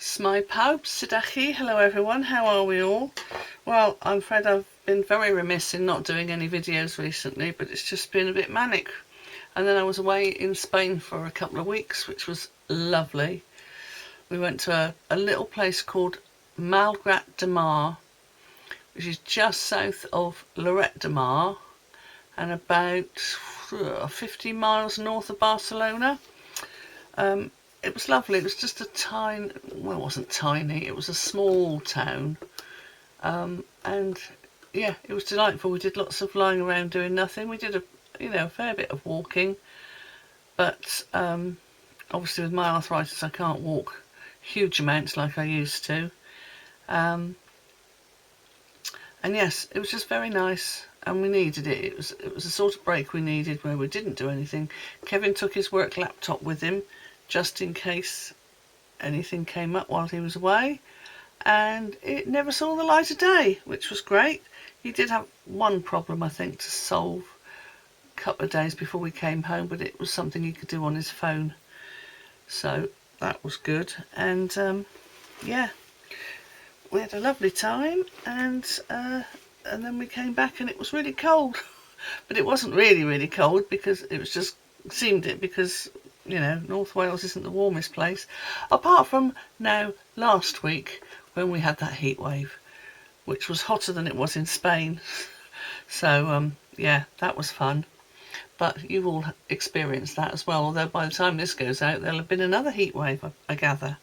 Smai pawb, Sidachi. Hello everyone, how are we all? Well, I'm afraid I've been very remiss in not doing any videos recently, but it's just been a bit manic. And then I was away in Spain for a couple of weeks, which was lovely. We went to a little place called Malgrat de Mar, which is just south of Lloret de Mar and about 50 miles north of Barcelona. It was lovely. It was just a tiny, well, it wasn't tiny, it was a small town. And yeah, it was delightful. We did lots of lying around doing nothing. We did a fair bit of walking, but obviously with my arthritis I can't walk huge amounts like I used to. And yes, it was just very nice, and we needed it. It was the sort of break we needed where we didn't do anything. Kevin took his work laptop with him just in case anything came up while he was away, and it never saw the light of day, which was great. He did have one problem, I think, to solve a couple of days before we came home, but it was something he could do on his phone, so that was good. And yeah, we had a lovely time, and then we came back and it was really cold. But it wasn't really cold, because it was just seemed it, because North Wales isn't the warmest place, apart from now last week when we had that heat wave, which was hotter than it was in Spain. So yeah, that was fun. But you've all experienced that as well, although by the time this goes out there'll have been another heat wave, I gather.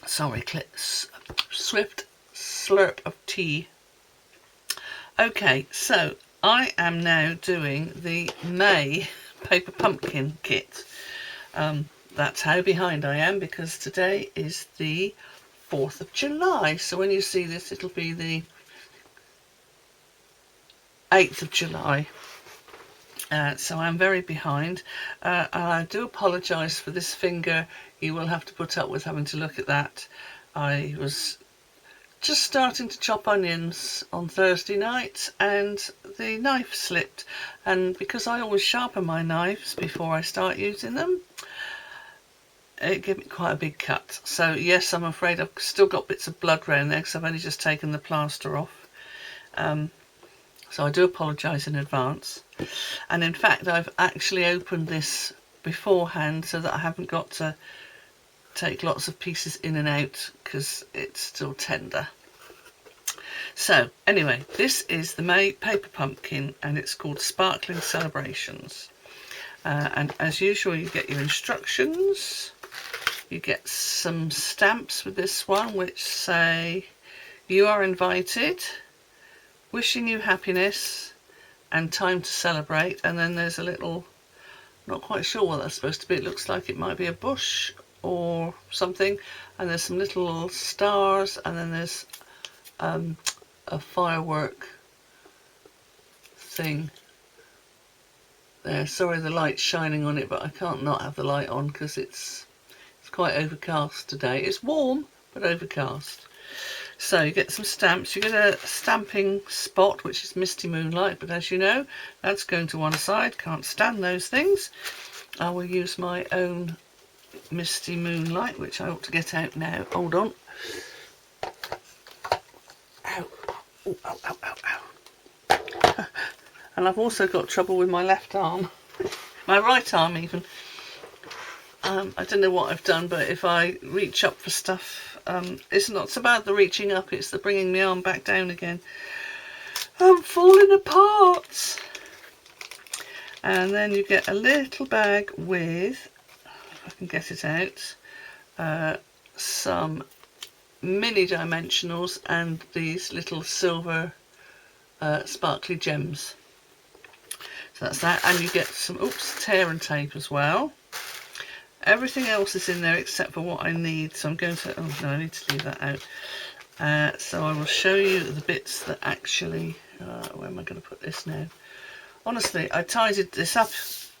Sorry, swift slurp of tea. Okay, so I am now doing the May paper pumpkin kit. That's how behind I am, because today is the 4th of July. So when you see this, it'll be the 8th of July. So I'm very behind. And I do apologise for this finger. You will have to put up with having to look at that. I was just starting to chop onions on Thursday night and the knife slipped, and because I always sharpen my knives before I start using them, it gave me quite a big cut. So yes, I'm afraid I've still got bits of blood around there because I've only just taken the plaster off. So I do apologise in advance. And in fact, I've actually opened this beforehand so that I haven't got to take lots of pieces in and out because it's still tender. So anyway, this is the May paper pumpkin, and it's called Sparkling Celebrations. And as usual, you get your instructions. You get some stamps with this one which say "You are invited," "Wishing you happiness," and "Time to celebrate." And then there's a little, not quite sure what that's supposed to be. It looks like it might be a bush or something, and there's some little stars, and then there's a firework thing there. Sorry, the light's shining on it, but I can't not have the light on because it's quite overcast today. It's warm but overcast. So you get some stamps. You get a stamping spot, which is Misty Moonlight, but as you know, that's going to one side. Can't stand those things. I will use my own Misty Moonlight, which I ought to get out now. Hold on. Ow. Ooh, ow, ow, ow, ow. And I've also got trouble with my left arm. My right arm even. I don't know what I've done, but if I reach up for stuff, it's not so bad the reaching up, it's the bringing my arm back down again. I'm falling apart. And then you get a little bag with, if I can get it out, some mini dimensionals and these little silver sparkly gems. So that's that, and you get some tear and tape as well. Everything else is in there except for what I need, so I'm going to, oh no, I need to leave that out. So I will show you the bits that actually, where am I going to put this now? Honestly, I tidied this up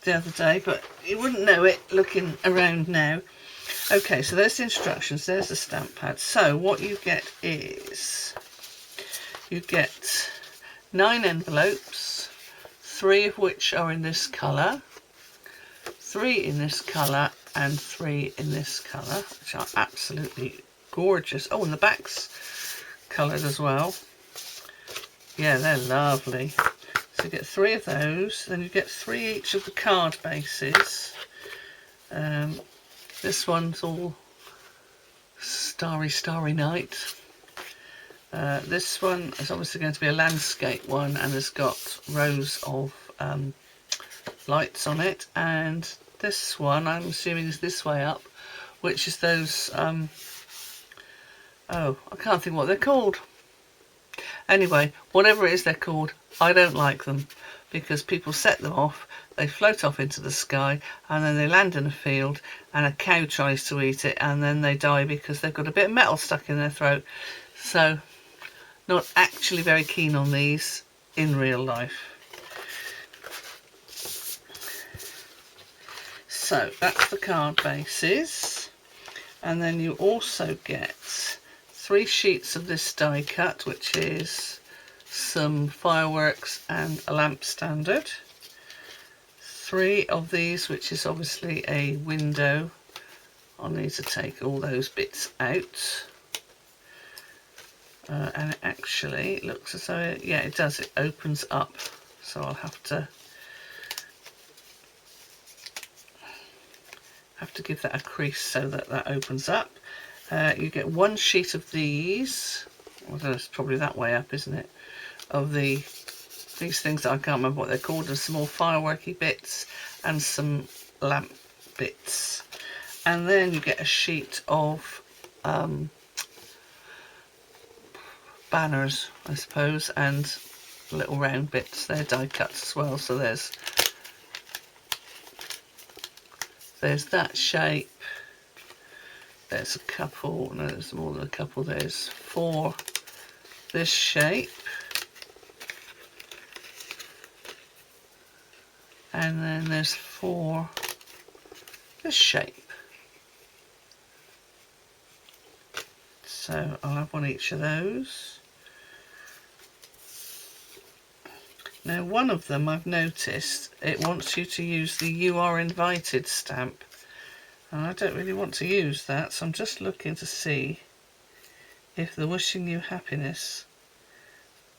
the other day, but you wouldn't know it looking around now. Okay, so there's the instructions, there's the stamp pad. So what you get is, you get 9 envelopes, 3 of which are in this colour, 3 in this colour, and 3 in this colour, which are absolutely gorgeous. Oh, and the back's coloured as well. Yeah, they're lovely. So you get 3 of those, then you get 3 each of the card bases. This one's all starry night. This one is obviously going to be a landscape one and has got rows of lights on it. And this one, I'm assuming, is this way up, which is those, oh, I can't think what they're called. Anyway, whatever it is they're called, I don't like them because people set them off, they float off into the sky, and then they land in a field and a cow tries to eat it and then they die because they've got a bit of metal stuck in their throat. So, not actually very keen on these in real life. So, that's the card bases. And then you also get 3 sheets of this die cut, which is some fireworks and a lamp standard. 3 of these, which is obviously a window. I'll need to take all those bits out. And it actually looks as though, yeah, it does, it opens up. So I'll have to give that a crease so that that opens up. You get 1 sheet of these, although it's probably that way up, isn't it? Of these things that I can't remember what they're called, and some more fireworky bits and some lamp bits. And then you get a sheet of banners, I suppose, and little round bits. They're die cuts as well, so there's that shape. There's a couple, no, there's more than a couple. There's 4 this shape, and then there's 4 this shape. So I'll have 1 each of those. Now, one of them I've noticed, it wants you to use the "You Are Invited" stamp. And I don't really want to use that, so I'm just looking to see if the "Wishing You Happiness"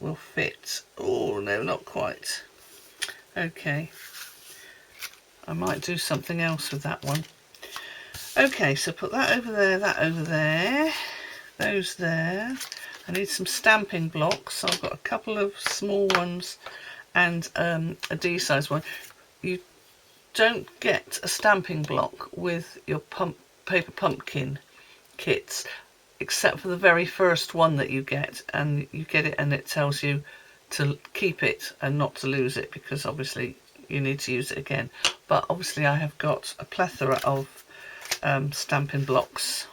will fit. Oh, no, not quite. Okay. I might do something else with that one. Okay, so put that over there, those there. I need some stamping blocks. So I've got a couple of small ones and a D-size one. You don't get a stamping block with your paper pumpkin kits, except for the very first one that you get, and you get it and it tells you to keep it and not to lose it, because obviously you need to use it again. But obviously I have got a plethora of stamping blocks.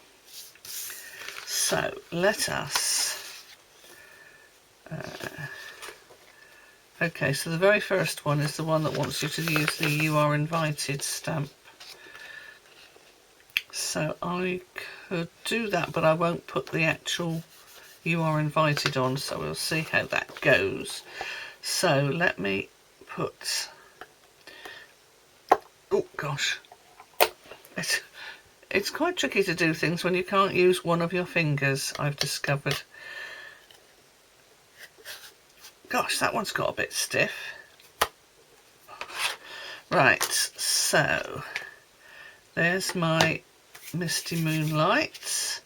So let us okay, so the very first one is the one that wants you to use the "You Are Invited" stamp. So I could do that, but I won't put the actual "You Are Invited" on, so we'll see how that goes. So let me put, oh gosh, it's quite tricky to do things when you can't use one of your fingers, I've discovered. Gosh, that one's got a bit stiff. Right, so there's my Misty Moonlight.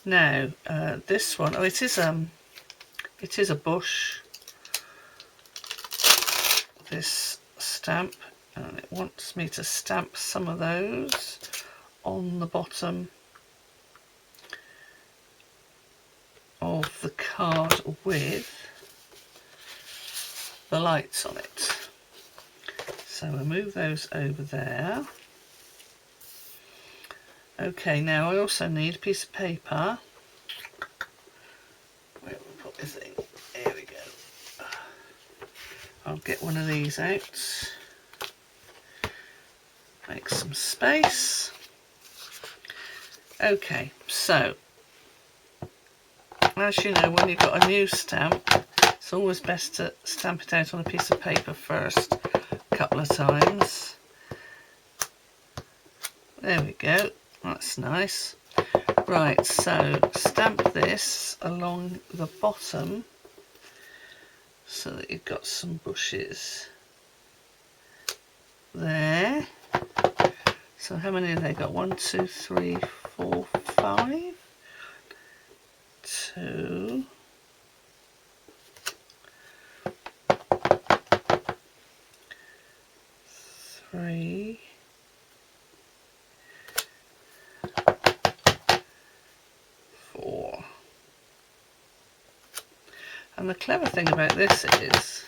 Now, this one, oh, it is a bush, this stamp, and it wants me to stamp some of those on the bottom of the card with the lights on it. So we'll move those over there. Okay, now I also need a piece of paper. Where will we put this thing? Here we go. I'll get one of these out. Make some space. Okay, so as you know, when you've got a new stamp, it's always best to stamp it out on a piece of paper first, a couple of times. There we go, that's nice. Right, so stamp this along the bottom so that you've got some bushes there. So how many have they got? 1, 2, 3, 4, 5. 2. 3. 4. And the clever thing about this is,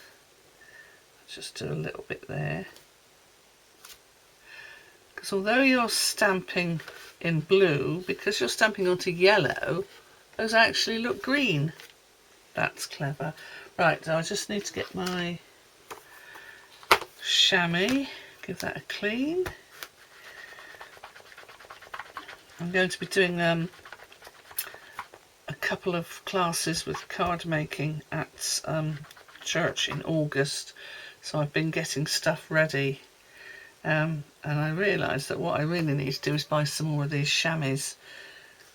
just do a little bit there, because although you're stamping in blue, because you're stamping onto yellow, those actually look green. That's clever. Right, so I just need to get my chamois, give that a clean. I'm going to be doing a couple of classes with card making at church in August, so I've been getting stuff ready, and I realised that what I really need to do is buy some more of these chamois,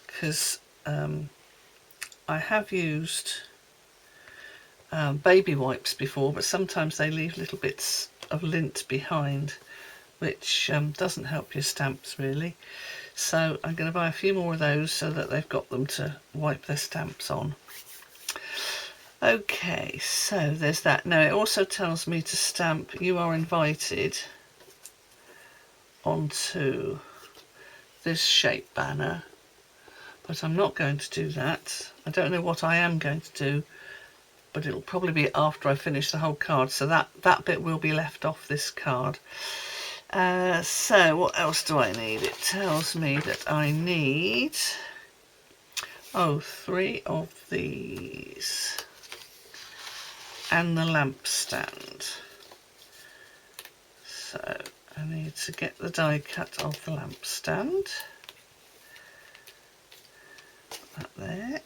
because I have used baby wipes before, but sometimes they leave little bits of lint behind, which doesn't help your stamps really. So I'm going to buy a few more of those so that they've got them to wipe their stamps on. Okay, so there's that. Now it also tells me to stamp "You are invited" onto this shape banner, but I'm not going to do that. I don't know what I am going to do, but it'll probably be after I finish the whole card, so that bit will be left off this card. So what else do I need? It tells me that I need 3 of these and the lamp stand. So I need to get the die cut of the lamp stand. That there.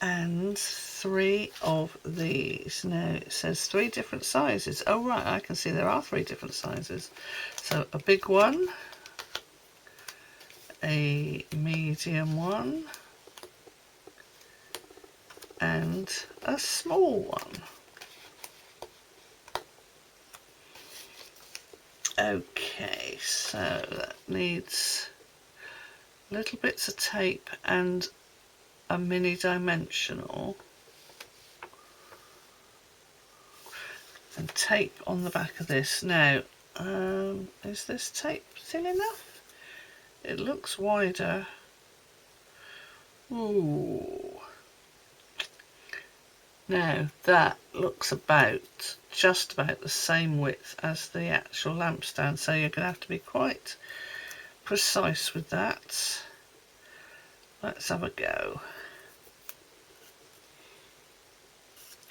And 3 of these. Now it says 3 different sizes. Oh right, I can see there are 3 different sizes. So a big one, a medium one, and a small one. Okay, so that needs little bits of tape and a mini dimensional, and tape on the back of this. Now, is this tape thin enough? It looks wider. Ooh. Now that looks just about the same width as the actual lamp stand, so you're going to have to be quite precise with that. Let's have a go.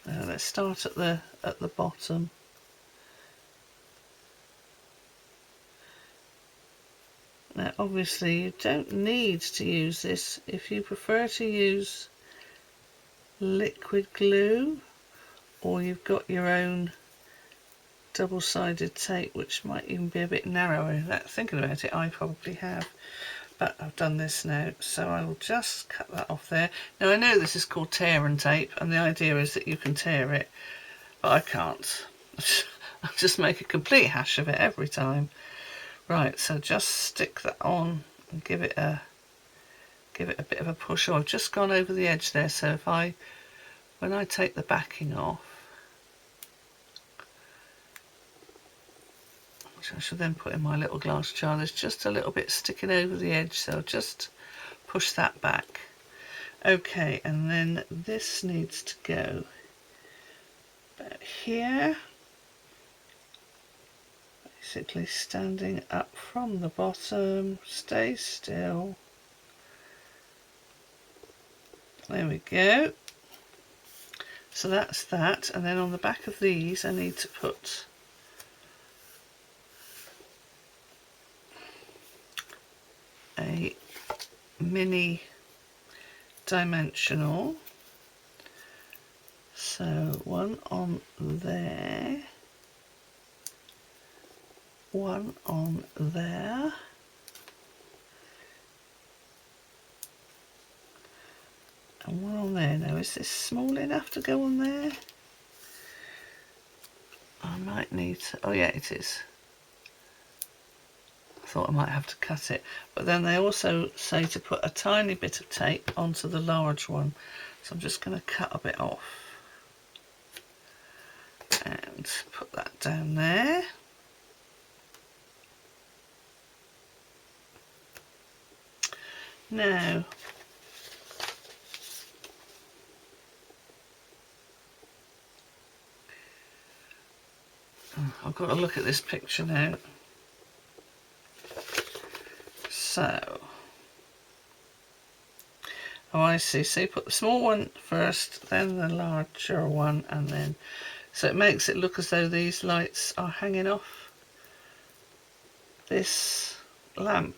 Let's start at the bottom. Now obviously you don't need to use this. If you prefer to use liquid glue, or you've got your own double-sided tape, which might even be a bit narrower. Thinking about it, I probably have, but I've done this now, so I will just cut that off there. Now I know this is called tear and tape, and the idea is that you can tear it, but I can't. I'll just make a complete hash of it every time. Right, so just stick that on and give it a bit of a push. Oh, I've just gone over the edge there, so when I take the backing off, which I should then put in my little glass jar, there's just a little bit sticking over the edge, so just push that back. Okay, and then this needs to go about here, basically standing up from the bottom. Stay still. There we go. So that's that, and then on the back of these I need to put a mini dimensional, so one on there one on there. And one on there. Now, is this small enough to go on there? I might need to, oh yeah, it is. I thought I might have to cut it. But then they also say to put a tiny bit of tape onto the large one. So I'm just going to cut a bit off. And put that down there. Now, I've got to look at this picture now. So, oh, I see. So you put the small one first, then the larger one, and then, so it makes it look as though these lights are hanging off this lamp,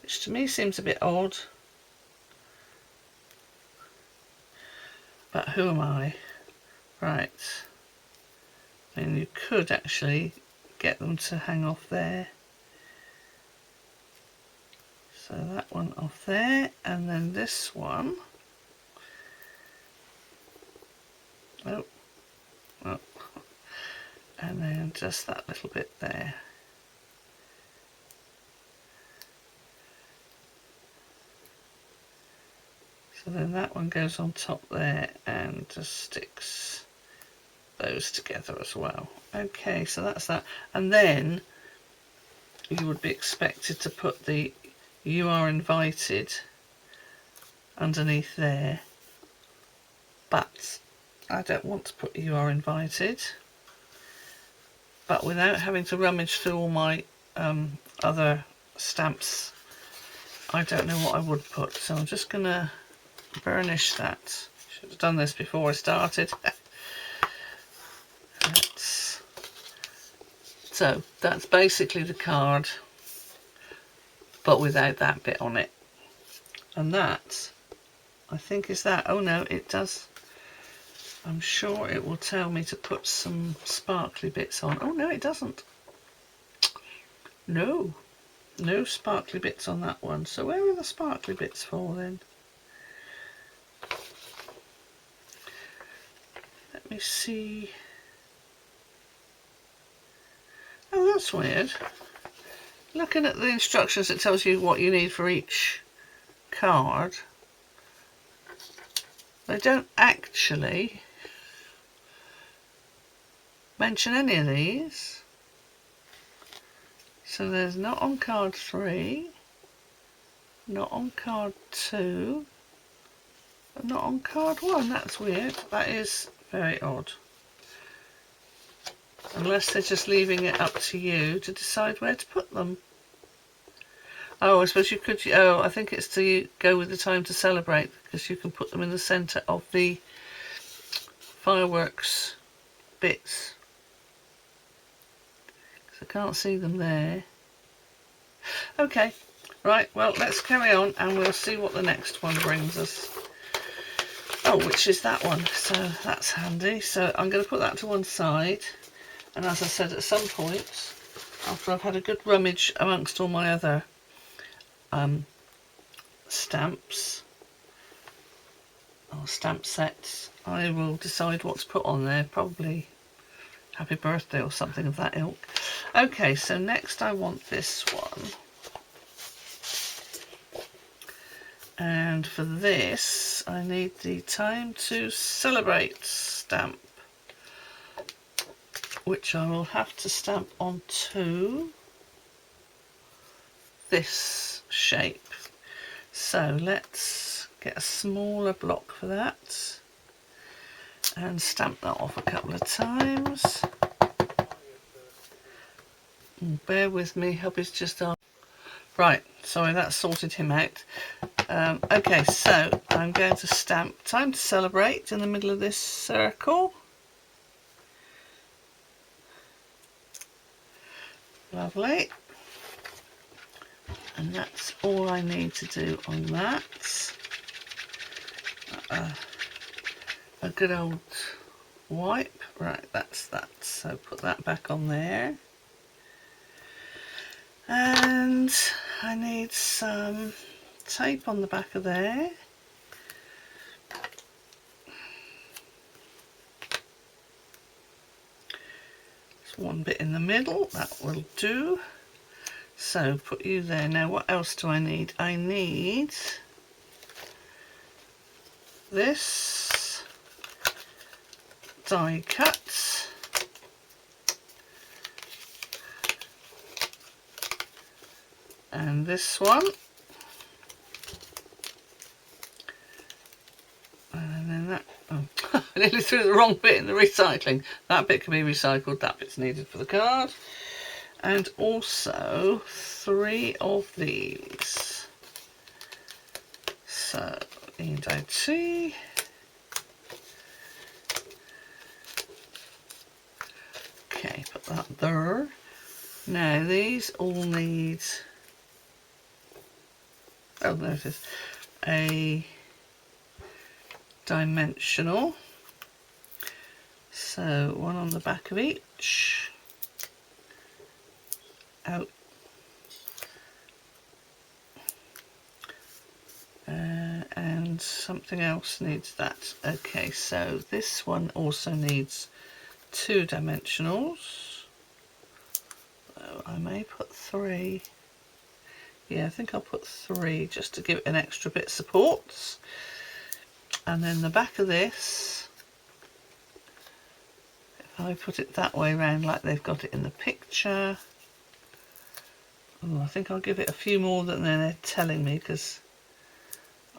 which to me seems a bit odd. But who am I? Right. And you could actually get them to hang off there. So that one off there, and then this one. Oh, oh. And then just that little bit there. So then that one goes on top there and just sticks those together as well. Okay, so that's that. And then you would be expected to put the "You are invited" underneath there. But I don't want to put "You are invited." But without having to rummage through all my other stamps, I don't know what I would put. So I'm just going to burnish that. Should have done this before I started. So that's basically the card, but without that bit on it. And that, I think, is that. Oh no, it does. I'm sure it will tell me to put some sparkly bits on. Oh no, it doesn't. No, no sparkly bits on that one. So where are the sparkly bits for then? Let me see. Oh, that's weird. Looking at the instructions, it tells you what you need for each card. They don't actually mention any of these. So there's not on card 3, not on card 2, and not on card 1. That's weird. That is very odd. Unless they're just leaving it up to you to decide where to put them. Oh, I suppose you could, oh, I think it's to go with the time to celebrate, because you can put them in the centre of the fireworks bits. Because I can't see them there. Okay, right, well, let's carry on and we'll see what the next one brings us. Oh, which is that one, so that's handy. So I'm going to put that to one side. And as I said, at some point, after I've had a good rummage amongst all my other stamps, or stamp sets, I will decide what to put on there. Probably happy birthday or something of that ilk. Okay, so next I want this one. And for this, I need the time to celebrate stamp, which I will have to stamp onto this shape. So let's get a smaller block for that and stamp that off a couple of times. And bear with me, hubby's just on. Right, sorry, that sorted him out. Okay, so I'm going to stamp "Time to Celebrate" in the middle of this circle. Lovely. And that's all I need to do on that. A good old wipe. Right, that's that. So put that back on there. And I need some tape on the back of there. There's one bit in the middle, that will do. So put you there. Now what else do I need? I need this die cut. And this one. And then that, oh, I nearly threw the wrong bit in the recycling. That bit can be recycled, that bit's needed for the card. And also 3 of these. So, need IT. Okay, put that there. Now these all need, oh there it is, a dimensional. So one on the back of each. Out. And something else needs that. Okay, so this one also needs 2 dimensionals. So I may put 3. Yeah, I think I'll put 3 just to give it an extra bit of support. And then the back of this, if I put it that way around like they've got it in the picture. Oh, I think I'll give it a few more than they're telling me, because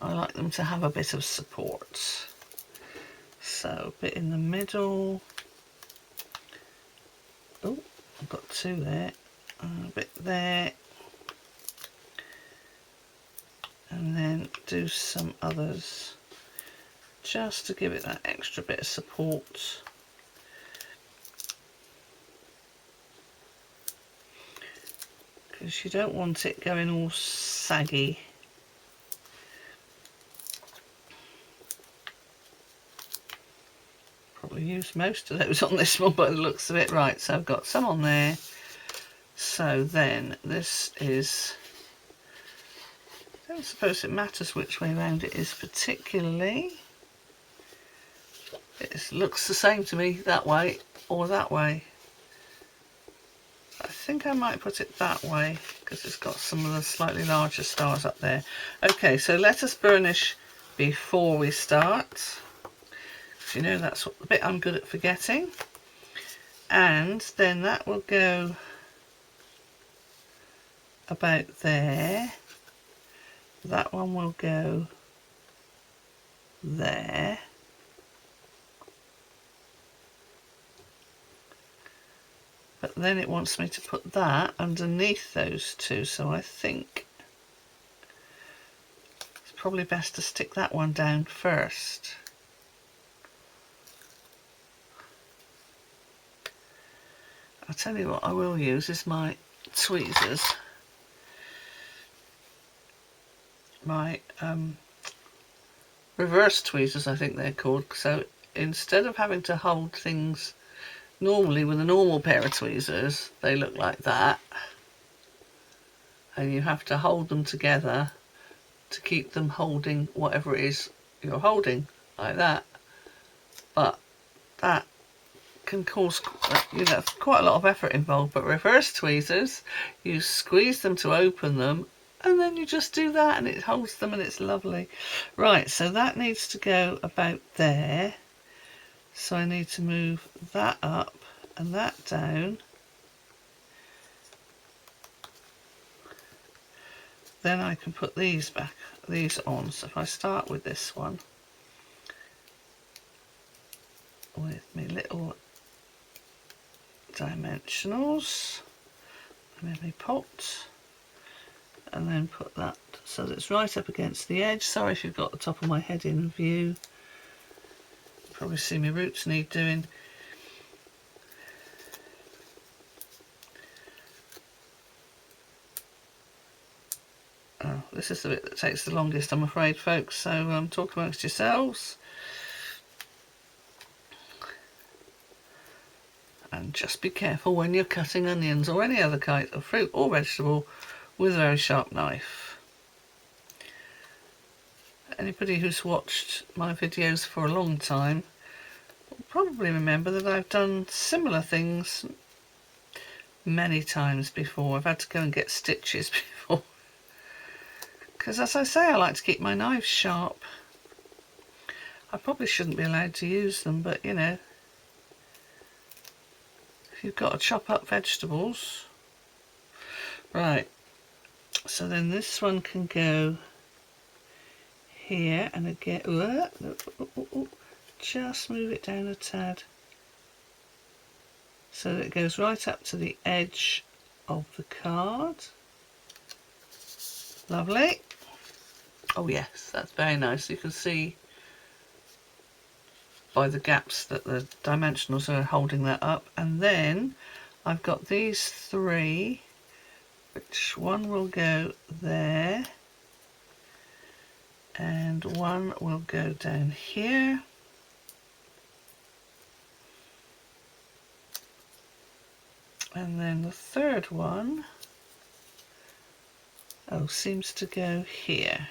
I like them to have a bit of support. So a bit in the middle. Oh, I've got 2 there. A bit there. And then do some others just to give it that extra bit of support. Because you don't want it going all saggy. Probably used most of those on this one by the looks of it. Right, so I've got some on there. So then this is, I don't suppose it matters which way around it is particularly. It looks the same to me that way or that way. I think I might put it that way because it's got some of the slightly larger stars up there. Okay, so let us burnish before we start. You know, that's the bit I'm good at forgetting. And then that will go about there. That one will go there. But then it wants me to put that underneath those 2, so I think it's probably best to stick that one down first. I'll tell you what I will use is my tweezers. My reverse tweezers, I think they're called. So instead of having to hold things normally with a normal pair of tweezers, they look like that. And you have to hold them together to keep them holding whatever it is you're holding, like that. But that can cause, you know, quite a lot of effort involved. But reverse tweezers, you squeeze them to open them, and then you just do that and it holds them and it's lovely. Right, so that needs to go about there. So I need to move that up and that down. Then I can put these back, these on. So if I start with this one, with my little dimensionals, and then my pot, and then put that so that it's right up against the edge. Sorry if you've got the top of my head in view. You probably see my roots need doing. Oh, this is the bit that takes the longest, I'm afraid, folks, so talk amongst yourselves. And just be careful when you're cutting onions or any other kind of fruit or vegetable with a very sharp knife. Anybody who's watched my videos for a long time will probably remember that I've done similar things many times before. I've had to go and get stitches before. Because as I say, I like to keep my knives sharp. I probably shouldn't be allowed to use them, but you know, if you've got to chop up vegetables. Right, so then this one can go here, and again, just move it down a tad so that it goes right up to the edge of the card. Lovely. Oh yes, that's very nice. You can see by the gaps that the dimensionals are holding that up. And then I've got these three, which one will go there and one will go down here. And then the third one, seems to go here.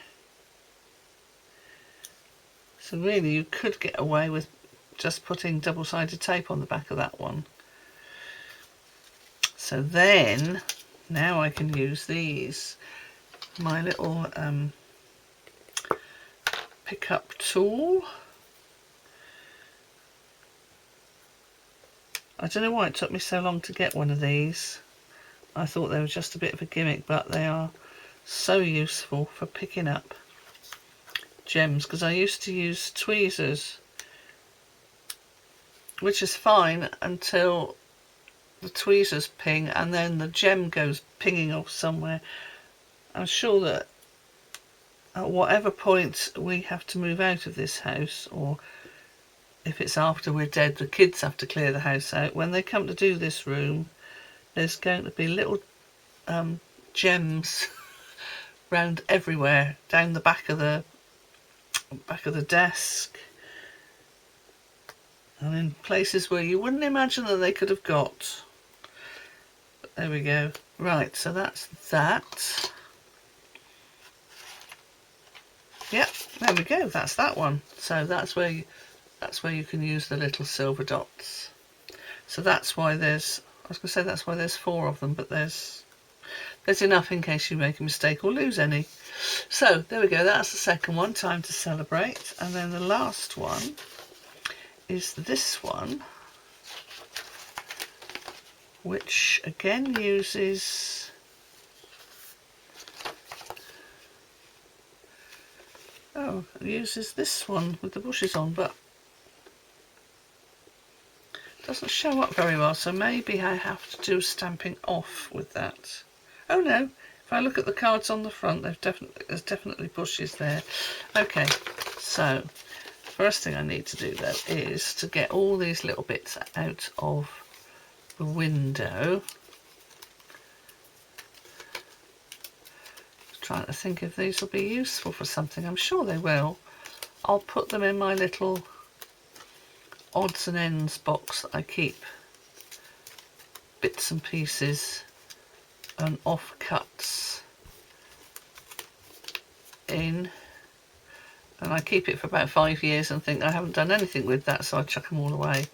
So really you could get away with just putting double-sided tape on the back of that one. So then, now I can use these, my little pick-up tool. I don't know why it took me so long to get one of these. I thought they were just a bit of a gimmick, but they are so useful for picking up gems, because I used to use tweezers, which is fine until the tweezers ping and then the gem goes pinging off somewhere. I'm sure that at whatever point we have to move out of this house, or if it's after we're dead, the kids have to clear the house out, when they come to do this room, there's going to be little gems round everywhere, down the back of the desk, and in places where you wouldn't imagine that they could have got. But there we go. Right, so that's that. Yep, there we go. That's that one. So that's where you can use the little silver dots. So that's why there's, I was going to say that's why there's 4 of them, but there's enough in case you make a mistake or lose any. So there we go, that's the second one, Time to Celebrate. And then the last one is this one, which again uses this one with the bushes on, but doesn't show up very well, so maybe I have to do stamping off with that. Oh no, if I look at the cards on the front, there's definitely bushes there. Okay, so first thing I need to do though is to get all these little bits out of the window. Trying to think if these will be useful for something. I'm sure they will. I'll put them in my little odds and ends box that I keep bits and pieces and offcuts in, and I keep it for about 5 years and think I haven't done anything with that, so I chuck them all away.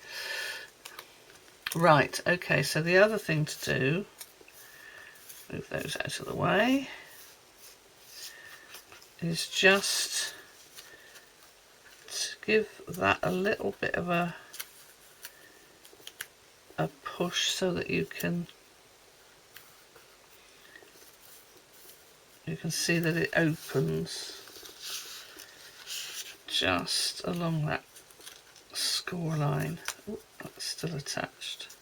Right, okay, so the other thing to do, move those out of the way, is just to give that a little bit of a push so that you can see that it opens just along that score line. Ooh, that's still attached.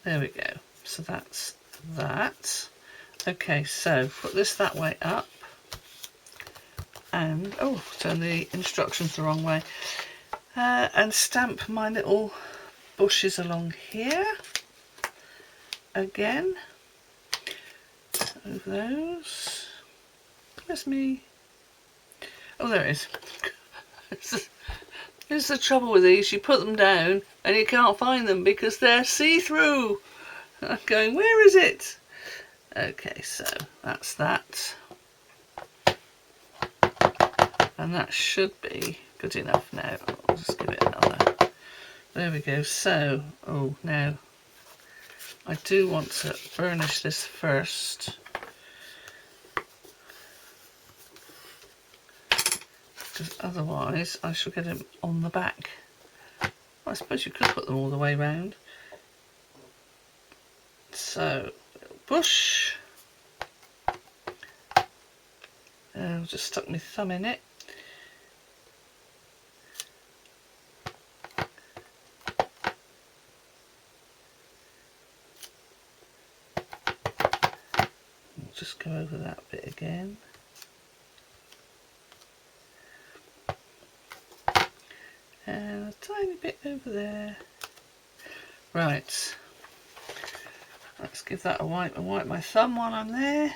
There we go. So that's that. Okay, so put this that way up, and turn the instructions the wrong way, and stamp my little bushes along here again. Move those. Where's me? Oh, there it is. This is the trouble with these, you put them down and you can't find them because they're see-through. I'm going, where is it? Okay, so that's that. And that should be good enough now. I'll just give it another. There we go. So, oh, now I do want to burnish this first. Because otherwise I shall get them on the back. Well, I suppose you could put them all the way round. So, little bush. I've just stuck my thumb in it. I'll just go over that bit again. And a tiny bit over there. Right. Let's give that a wipe and wipe my thumb while I'm there.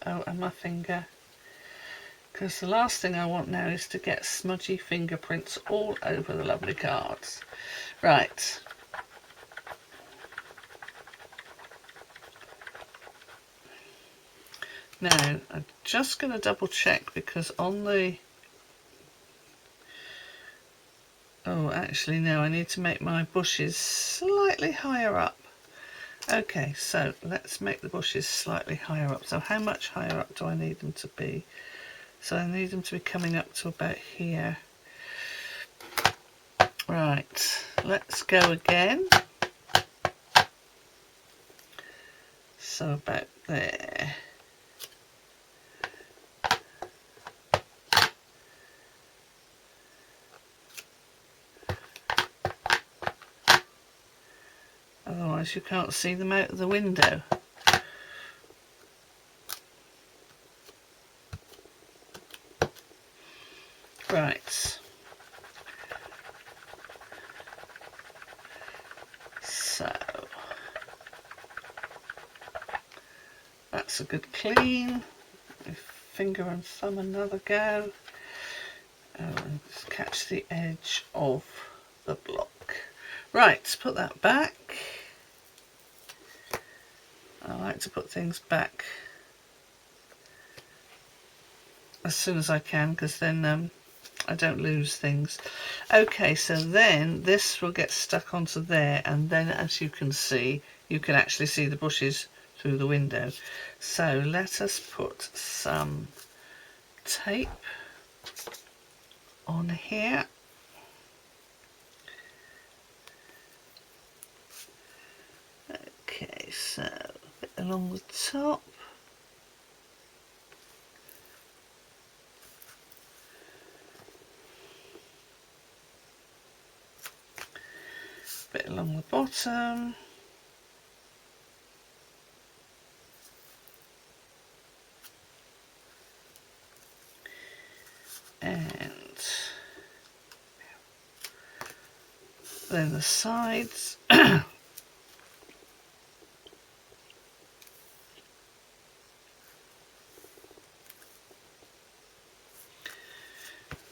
Oh, and my finger. Because the last thing I want now is to get smudgy fingerprints all over the lovely cards. Right. Now, I'm just going to double check because on the... Oh, actually, no, I need to make my bushes slightly higher up. Okay, so let's make the bushes slightly higher up. So how much higher up do I need them to be? So I need them to be coming up to about here. Right, let's go again. So about there. Otherwise you can't see them out of the window. Right. So that's a good clean. Finger and thumb another go. And just catch the edge of the block. Right, put that back. I like to put things back as soon as I can because then I don't lose things. Okay, so then this will get stuck onto there, and then as you can see, you can actually see the bushes through the window. So let us put some tape on here. Okay, so a bit along the top. Bit along the bottom. And then the sides.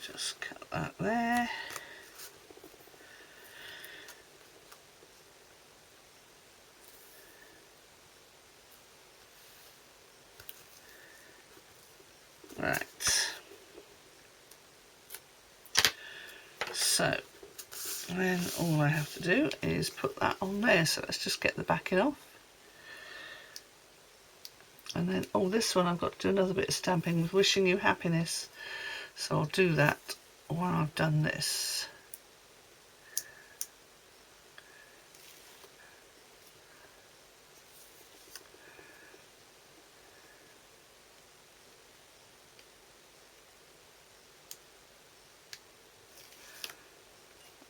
Just cut that there. Right. So then all I have to do is put that on there. So let's just get the backing off. And then, oh, this one I've got to do another bit of stamping with wishing you happiness. So I'll do that while I've done this.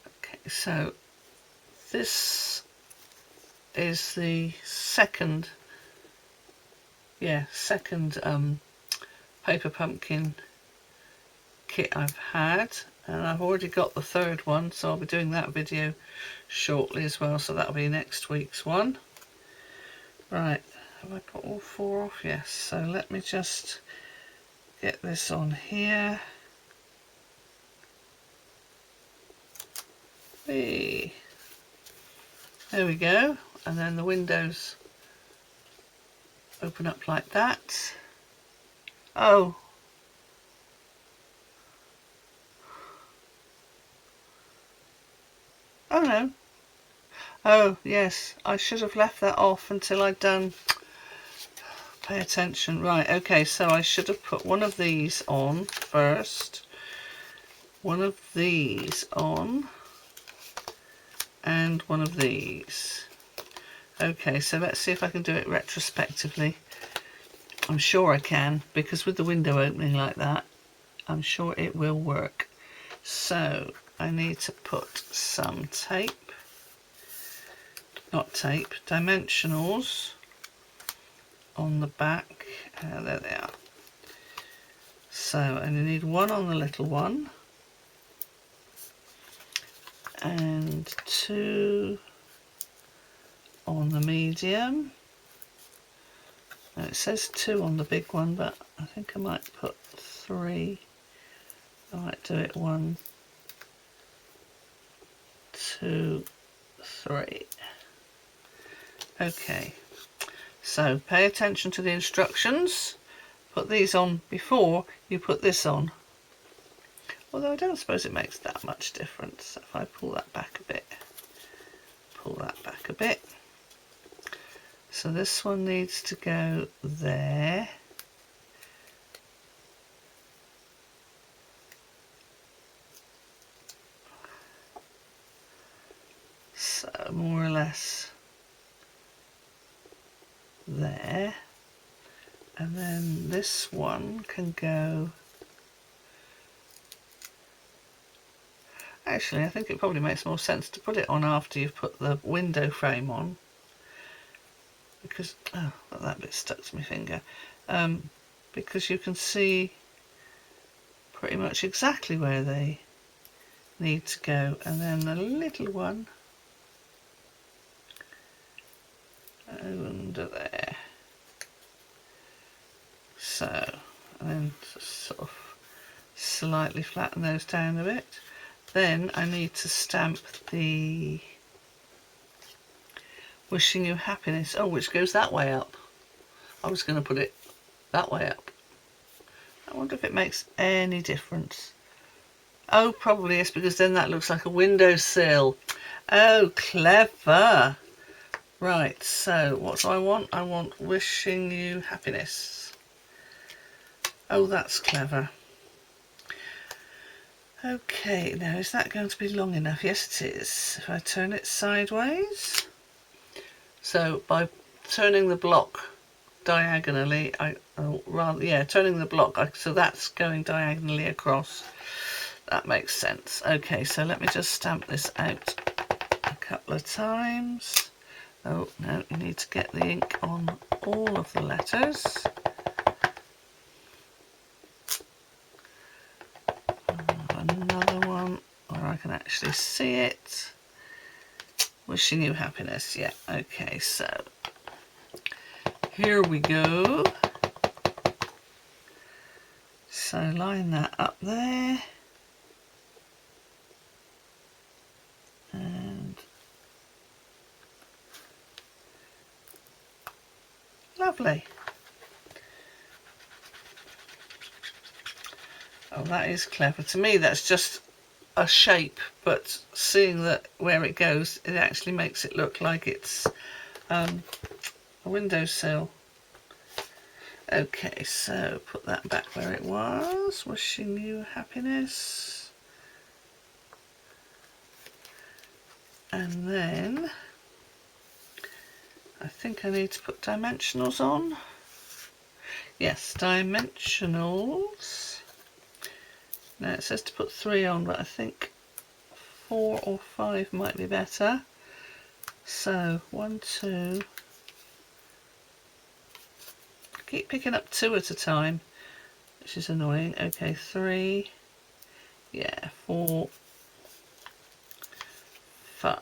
Okay, so this is the second paper pumpkin kit I've had, and I've already got the third one, so I'll be doing that video shortly as well, so that'll be next week's one. Right, have I got all four off? Yes, so let me just get this on here. Hey. There we go. And then the windows open up like that. Oh. Oh no. Oh yes, I should have left that off until I'd done. Pay attention. Right, okay, so I should have put one of these on first. One of these on. And one of these. Okay, so let's see if I can do it retrospectively. I'm sure I can, because with the window opening like that, I'm sure it will work. So I need to put some tape, not tape, dimensionals on the back. There they are. So I need one on the little one and two on the medium. Now it says two on the big one, but I think I might put three. I might do it 1, 2, 3. Okay, so pay attention to the instructions. Put these on before you put this on. Although I don't suppose it makes that much difference. If I pull that back a bit, pull that back a bit. So this one needs to go there. So more or less there. And then this one can go. Actually, I think it probably makes more sense to put it on after you've put the window frame on. Because, oh, that bit stuck to my finger. Because you can see pretty much exactly where they need to go. And then the little one under there. So, and then sort of slightly flatten those down a bit. Then I need to stamp the wishing you happiness. Oh, which goes that way up. I was going to put it that way up. I wonder if it makes any difference. Oh, probably yes, because then that looks like a windowsill. Oh, clever. Right, so what do I want? I want wishing you happiness. Oh, that's clever. Okay, now is that going to be long enough? Yes, it is. If I turn it sideways. So by turning the block diagonally, turning the block, so that's going diagonally across. That makes sense. Okay, so let me just stamp this out a couple of times. Oh, no, you need to get the ink on all of the letters. Another one where I can actually see it. Wishing you happiness. Yeah, okay, so here we go. So line that up there. And lovely. Oh, that is clever. To me, that's just a shape, but seeing that where it goes, it actually makes it look like it's a windowsill. Okay, so put that back where it was. Wishing you happiness. And then I think I need to put dimensionals on. Yes, dimensionals. Now it says to put 3 on, but I think 4 or 5 might be better. So 1, 2. I keep picking up 2 at a time, which is annoying. Okay, 3. Yeah, 4, 5.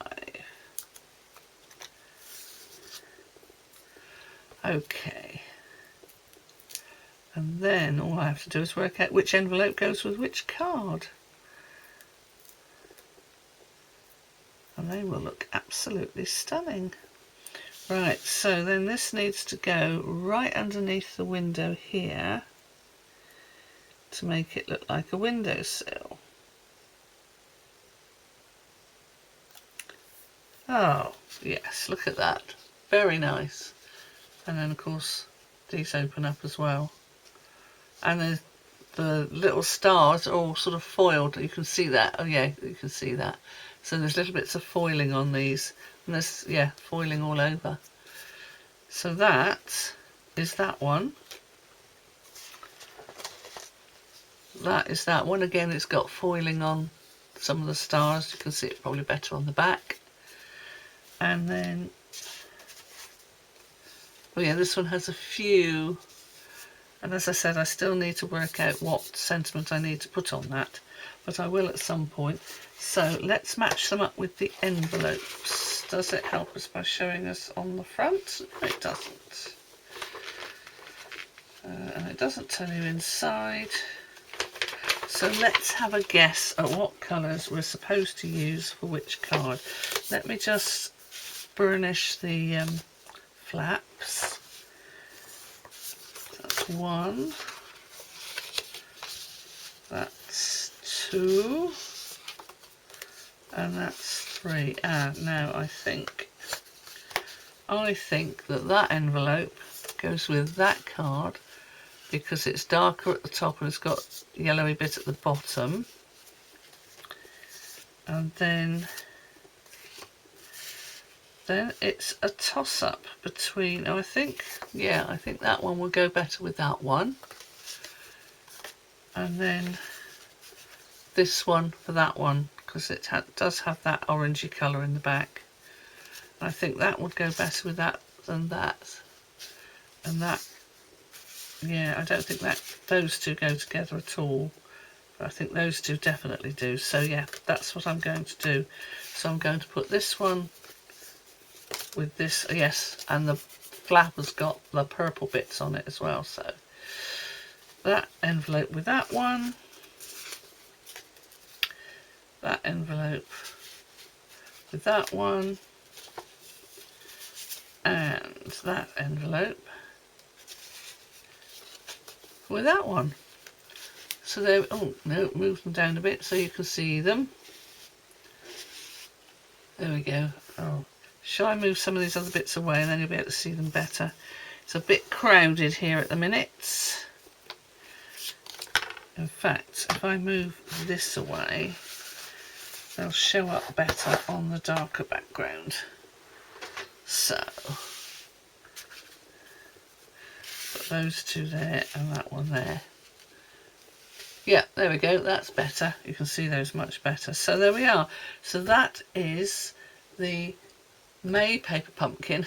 Okay. And then all I have to do is work out which envelope goes with which card. they will look absolutely stunning. Right, so then this needs to go right underneath the window here to make it look like a windowsill. Oh, yes, look at that. Very nice. And then, of course, these open up as well. And the little stars are all sort of foiled. You can see that. Oh, yeah, you can see that. So there's little bits of foiling on these. And there's, yeah, foiling all over. So that is that one. That is that one. Again, it's got foiling on some of the stars. You can see it probably better on the back. And then, oh yeah, this one has a few. And as I said, I still need to work out what sentiment I need to put on that. But I will at some point. So let's match them up with the envelopes. Does it help us by showing us on the front? No, it doesn't. And it doesn't tell you inside. So let's have a guess at what colours we're supposed to use for which card. Let me just burnish the flaps. That's one. That's two. And that's three. Now I think that envelope goes with that card because it's darker at the top and it's got a yellowy bit at the bottom. And then it's a toss-up between, I think that one will go better with that one. And then this one for that one, because it does have that orangey colour in the back. I think that would go better with that than that. And that, yeah, I don't think that those two go together at all. But I think those two definitely do. So yeah, that's what I'm going to do. So I'm going to put this one with this, yes, and the flap has got the purple bits on it as well. So that envelope with that one. That envelope with that one, and that envelope with that one. So there, oh no, move them down a bit so you can see them. There we go. Oh, shall I move some of these other bits away and then you'll be able to see them better? It's a bit crowded here at the minute. In fact, if I move this away, they'll show up better on the darker background. So, put those two there and that one there. Yeah, there we go, that's better. You can see those much better. So there we are. So that is the May paper pumpkin,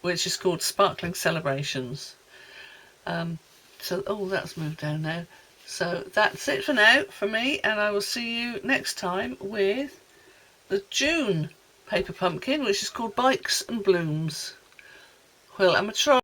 which is called Sparkling Celebrations. So, oh, that's moved down now. So that's it for now for me, and I will see you next time with the June paper pumpkin, which is called Bikes and Blooms. Hwyl am y tro.